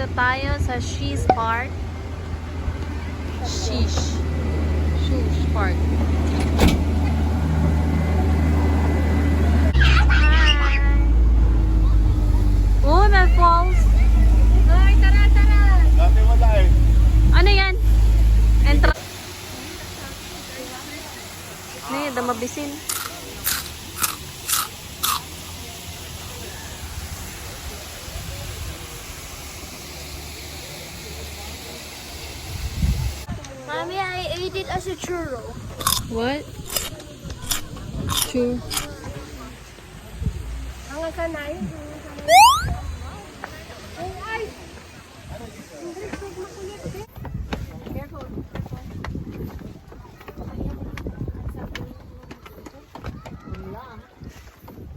Dito tayo sa She's Park. She's Park. Hi! Oh, may falls! Ay, tara! Dati wala eh. Ano yan? Entrance. Ano yun? Damabisin. Mommy, I ate it as a churro. What? True. Ang kanay.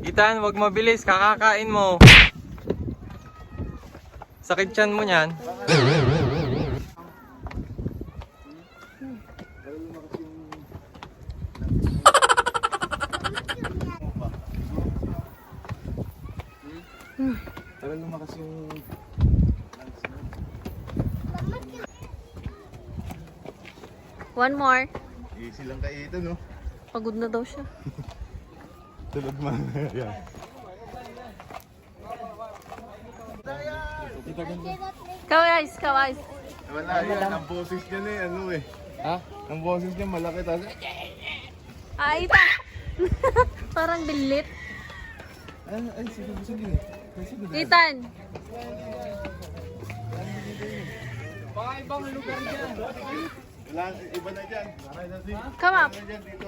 Itan, wag mabilis, kakakain mo. Sakit tiyan mo niyan. Tagal lumakas yung One more. easy lang kaitan, no? Pagod na daw siya. Tulog mo. Yan. Kawais. Wala yan, ang boses niya na eh, ano eh. Ha? Ang boses niya malaki tapos. Ay, ita! Parang bilit. Ay, sige. Ethan! Baka ibang lugar dyan. Wala, iba na dyan. Come up! Dito.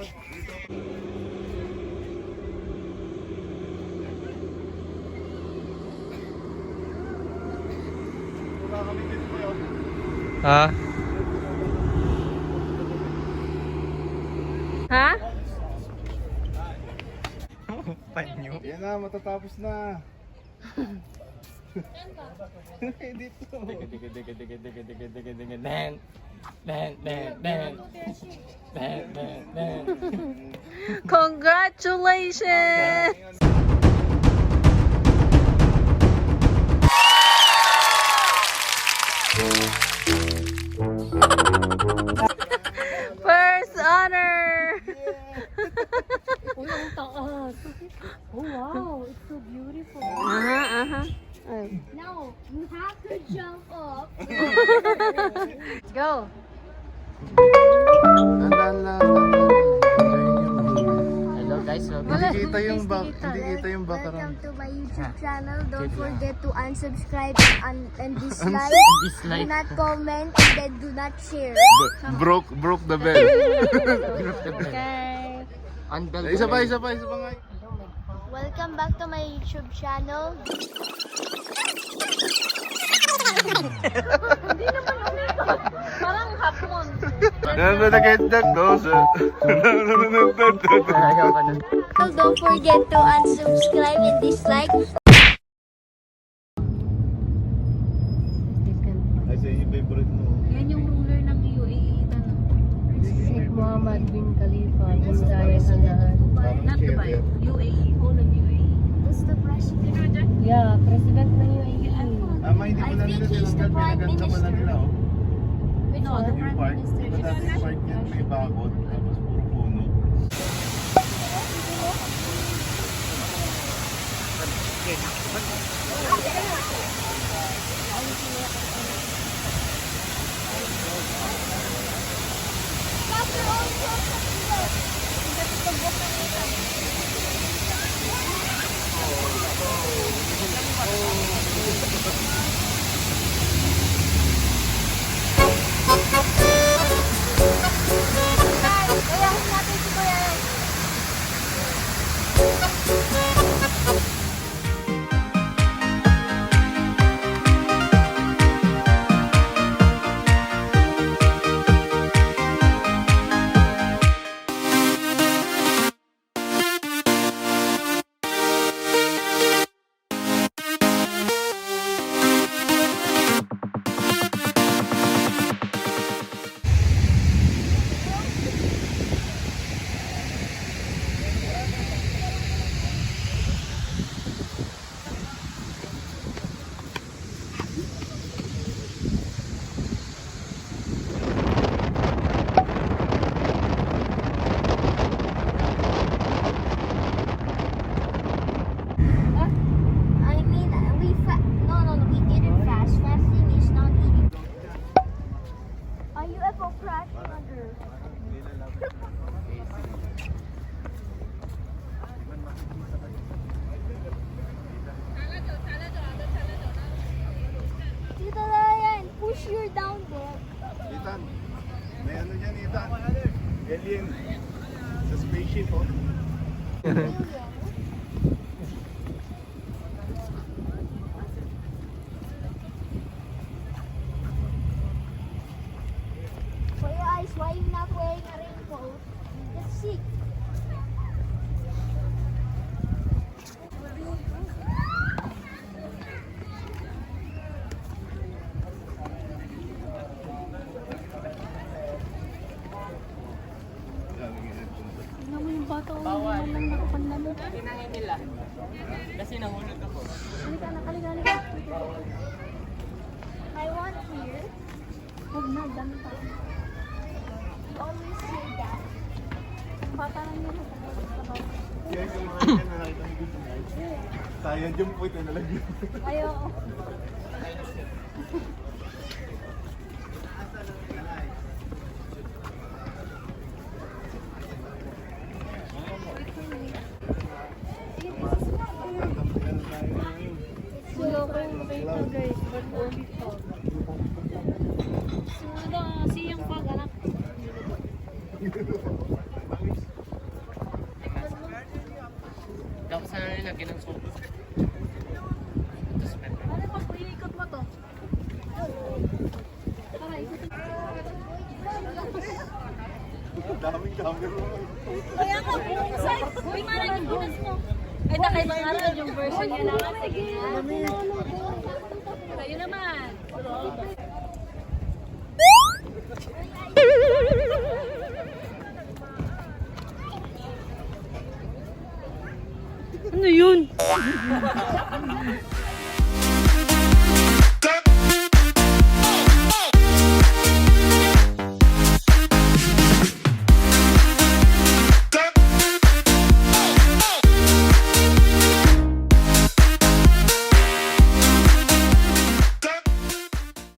Ha? Ha? Panyo? Yan na, matatapos na. Dito. Congratulations! First honor! Oh, wow, it's so beautiful. Aha. Now, you have to jump up. Let's go! Hello guys, hindi kita yung background. Welcome to my YouTube channel. Don't forget to unsubscribe and dislike. Do not comment and then do not share. Broke the bell. Okay. Isa pa nga. Welcome back to my YouTube channel. Hindi naman ulit. Parang hapon. Don't forget to unsubscribe and dislike. Ay, sa yung favorite mo. Yan yung ruler ng UAE. Sheikh Mohammed bin Khalifa bin Zayed Al Nahyan. Not Dubai. UAE. Whole of UAE. That's the president. Yeah, President ng UAE. Ama, hindi I pala think nila he's the tinanggal. prime Pinaganda pala minister. nila, oh. No, the Yung prime park. minister. Diba dati yung park yan, may bakod, tapos puro puno. UFO crash on Earth. Tita Ryan, push your down there. Ethan, may ano dyan, Ethan? Alien. Sa spaceship, oh. Kuya Ice, why you not wearing a raincoat? Let's see. Tingnan mo yung bata ko. Bawal. Hindi man lang nakapanlamig. Tinangin nila. Kasi nahulog ako. Halika na, halika. I want here. Huwag na, dami pa. You always say that. Bata lang yun. Yes, yung mga yan na nakita ng video guys. Sayang yung point na nalagyan. Ayoko. Wala kayong makita guys, but only fog. Suda, siyang pag-anak. Dapat sana nilagyan ng sopa. Ano pag iikot mo to? Tara, ikutin. Daming camera. Kaya ka, buong side. Uy, marang yung bunas mo. Ay, nakay Marang yung version niya naman. Sige nga. Kayo naman. Ano yun?